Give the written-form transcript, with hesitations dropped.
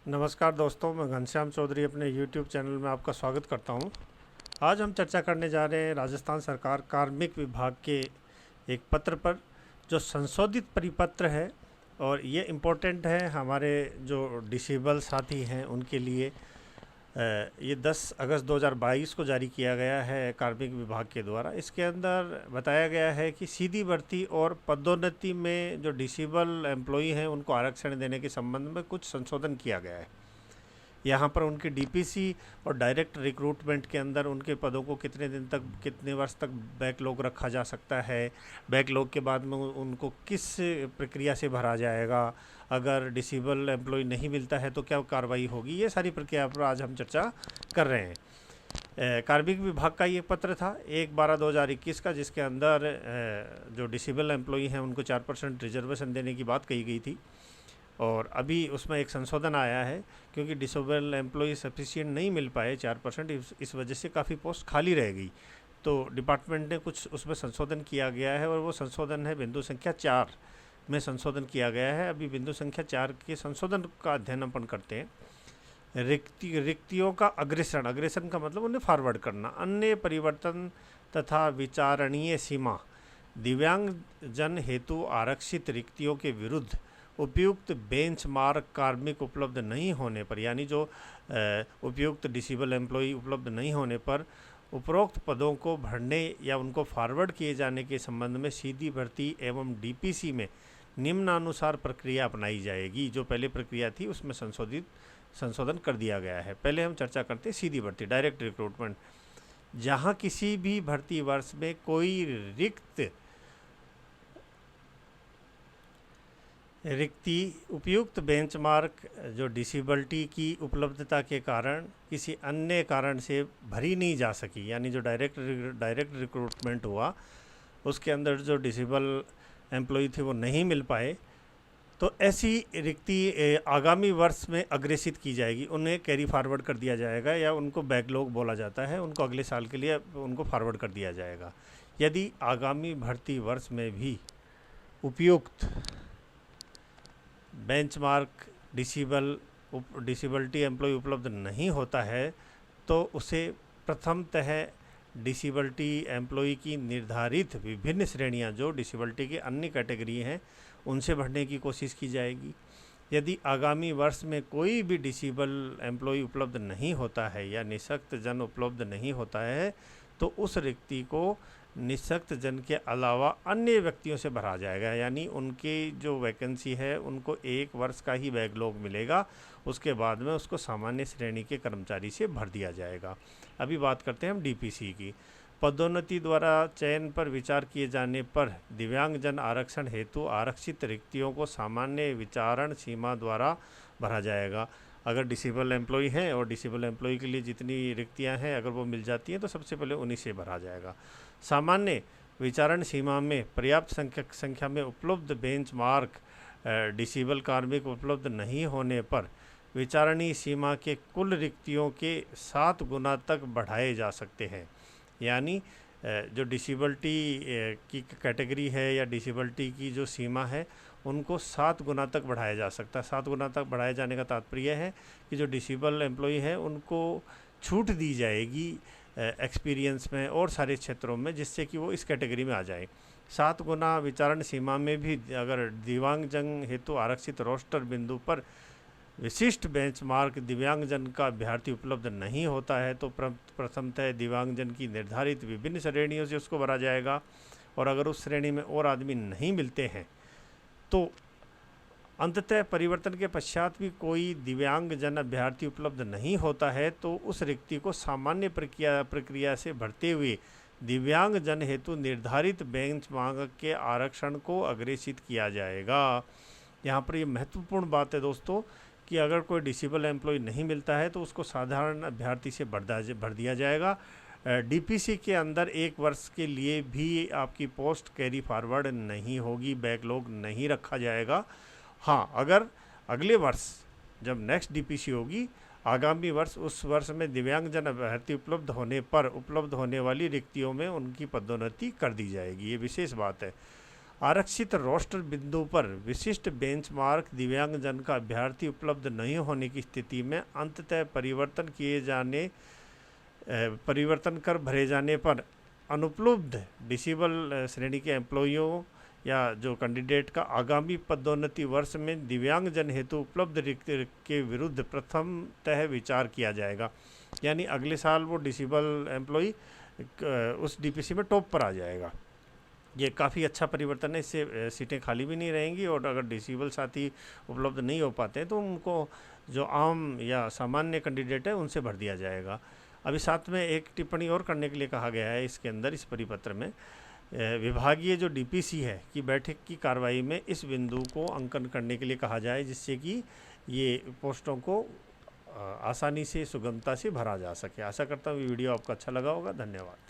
नमस्कार दोस्तों, मैं घनश्याम चौधरी अपने यूट्यूब चैनल में आपका स्वागत करता हूं। आज हम चर्चा करने जा रहे हैं राजस्थान सरकार कार्मिक विभाग के एक पत्र पर, जो संशोधित परिपत्र है और ये इम्पोर्टेंट है हमारे जो डिसेबल साथी हैं उनके लिए। ये 10 अगस्त 2022 को जारी किया गया है कार्मिक विभाग के द्वारा। इसके अंदर बताया गया है कि सीधी भर्ती और पदोन्नति में जो डिसेबल एम्प्लॉई हैं उनको आरक्षण देने के संबंध में कुछ संशोधन किया गया है। यहाँ पर उनके डीपीसी और डायरेक्ट रिक्रूटमेंट के अंदर उनके पदों को कितने दिन तक, कितने वर्ष तक बैकलॉग रखा जा सकता है, बैकलॉग के बाद में उनको किस प्रक्रिया से भरा जाएगा, अगर डिसेबल एम्प्लॉय नहीं मिलता है तो क्या कार्रवाई होगी, ये सारी प्रक्रिया पर आज हम चर्चा कर रहे हैं। कार्मिक विभाग का ये पत्र था 1/12/2021 का, जिसके अंदर जो डिसेबल एम्प्लॉई हैं उनको 4% रिजर्वेशन देने की बात कही गई थी। और अभी उसमें एक संशोधन आया है, क्योंकि डिसेबल एम्प्लॉई सफिशिएंट नहीं मिल पाए 4%, इस वजह से काफ़ी पोस्ट खाली रह गई। तो डिपार्टमेंट ने कुछ उसमें संशोधन किया गया है, और वो संशोधन है बिंदु संख्या 4 में संशोधन किया गया है। अभी बिंदु संख्या 4 के संशोधन का अध्ययन अपन करते हैं। रिक्तियों का अग्रेषण का मतलब उन्हें फॉरवर्ड करना, अन्य परिवर्तन तथा विचारणीय सीमा, दिव्यांग जन हेतु आरक्षित रिक्तियों के विरुद्ध उपयुक्त बेंचमार्क कार्मिक उपलब्ध नहीं होने पर, यानी जो उपयुक्त डिसेबल एम्प्लॉई उपलब्ध नहीं होने पर उपरोक्त पदों को भरने या उनको फॉरवर्ड किए जाने के संबंध में सीधी भर्ती एवं डीपीसी में निम्नानुसार प्रक्रिया अपनाई जाएगी। जो पहले प्रक्रिया थी उसमें संशोधन कर दिया गया है। पहले हम चर्चा करते हैं सीधी भर्ती, डायरेक्ट रिक्रूटमेंट। जहाँ किसी भी भर्ती वर्ष में कोई रिक्ति उपयुक्त बेंचमार्क जो डिसेबिलिटी की उपलब्धता के कारण किसी अन्य कारण से भरी नहीं जा सकी, यानी जो डायरेक्ट रिक्रूटमेंट हुआ उसके अंदर जो डिसेबल एम्प्लॉई थे वो नहीं मिल पाए, तो ऐसी रिक्ति आगामी वर्ष में अग्रेषित की जाएगी, उन्हें कैरी फॉरवर्ड कर दिया जाएगा, या उनको बैकलॉग बोला जाता है, उनको अगले साल के लिए उनको फॉरवर्ड कर दिया जाएगा। यदि आगामी भर्ती वर्ष में भी उपयुक्त बेंचमार्क डिसेबिलिटी एम्प्लॉय उपलब्ध नहीं होता है, तो उसे प्रथमतः डिसेबिलिटी एम्प्लॉय की निर्धारित विभिन्न श्रेणियां जो डिसेबिलिटी की अन्य कैटेगरी हैं उनसे भरने की कोशिश की जाएगी। यदि आगामी वर्ष में कोई भी डिसेबल एम्प्लॉय उपलब्ध नहीं होता है या निःशक्त जन उपलब्ध नहीं होता है, तो उस रिक्ति को निःशक्त जन के अलावा अन्य व्यक्तियों से भरा जाएगा, यानी उनकी जो वैकेंसी है उनको 1 वर्ष का ही बैकलॉग मिलेगा, उसके बाद में उसको सामान्य श्रेणी के कर्मचारी से भर दिया जाएगा। अभी बात करते हैं हम डीपीसी की। पदोन्नति द्वारा चयन पर विचार किए जाने पर दिव्यांगजन आरक्षण हेतु आरक्षित रिक्तियों को सामान्य विचारण सीमा द्वारा भरा जाएगा। अगर डिसेबल एम्प्लॉय हैं और डिसेबल एम्प्लॉय के लिए जितनी रिक्तियां हैं अगर वो मिल जाती हैं तो सबसे पहले उन्हीं से भरा जाएगा। सामान्य विचारण सीमा में पर्याप्त संख्या में उपलब्ध बेंचमार्क डिसेबल कार्मिक उपलब्ध नहीं होने पर विचारणीय सीमा के कुल रिक्तियों के 7 गुना तक बढ़ाए जा सकते हैं। यानी जो डिसेबिलिटी की कैटेगरी है या डिसेबिलिटी की जो सीमा है उनको 7 गुना तक बढ़ाया जा सकता है। 7 गुना तक बढ़ाए जाने का तात्पर्य है कि जो डिसेबल एम्प्लॉय है उनको छूट दी जाएगी एक्सपीरियंस में और सारे क्षेत्रों में, जिससे कि वो इस कैटेगरी में आ जाए। 7 गुना विचारण सीमा में भी अगर दिव्यांगजन हेतु आरक्षित रोस्टर बिंदु पर विशिष्ट बेंचमार्क दिव्यांगजन का अभ्यर्थी उपलब्ध नहीं होता है, तो प्रथमतः दिव्यांगजन की निर्धारित विभिन्न श्रेणियों से उसको भरा जाएगा, और अगर उस श्रेणी में और आदमी नहीं मिलते हैं तो अंततः परिवर्तन के पश्चात भी कोई दिव्यांगजन अभ्यर्थी उपलब्ध नहीं होता है, तो उस रिक्ति को सामान्य प्रक्रिया से भरते हुए दिव्यांगजन हेतु निर्धारित बेंचमार्क के आरक्षण को अग्रेषित किया जाएगा। यहाँ पर ये महत्वपूर्ण बात है दोस्तों कि अगर कोई डिसेबल एम्प्लॉय नहीं मिलता है तो उसको साधारण अभ्यर्थी से भर दिया जाएगा। डीपीसी के अंदर 1 वर्ष के लिए भी आपकी पोस्ट कैरी फॉरवर्ड नहीं होगी, बैकलॉग नहीं रखा जाएगा। हाँ, अगर अगले वर्ष जब नेक्स्ट डीपीसी होगी, आगामी वर्ष, उस वर्ष में दिव्यांगजन अभ्यर्थी उपलब्ध होने वाली रिक्तियों में उनकी पदोन्नति कर दी जाएगी। ये विशेष बात है। आरक्षित रोस्टर बिंदु पर विशिष्ट बेंचमार्क दिव्यांगजन का अभ्यर्थी उपलब्ध नहीं होने की स्थिति में अंततः परिवर्तन कर भरे जाने पर अनुपलब्ध डिसेबल श्रेणी के एम्प्लॉइयों या जो कैंडिडेट का आगामी पदोन्नति वर्ष में दिव्यांगजन हेतु उपलब्ध रिक्त के विरुद्ध प्रथमतः विचार किया जाएगा। यानी अगले साल वो डिसेबल एम्प्लॉई उस डीपीसी में टॉप पर आ जाएगा। ये काफ़ी अच्छा परिवर्तन है, इससे सीटें खाली भी नहीं रहेंगी और अगर डिसेबल साथी उपलब्ध नहीं हो पाते हैं तो उनको जो आम या सामान्य कैंडिडेट है उनसे भर दिया जाएगा। अभी साथ में एक टिप्पणी और करने के लिए कहा गया है इसके अंदर, इस परिपत्र में विभागीय जो डीपीसी है कि बैठक की कार्रवाई में इस बिंदु को अंकन करने के लिए कहा जाए, जिससे कि ये पोस्टों को आसानी से सुगमता से भरा जा सके। आशा करता हूँ वीडियो आपको अच्छा लगा होगा। धन्यवाद।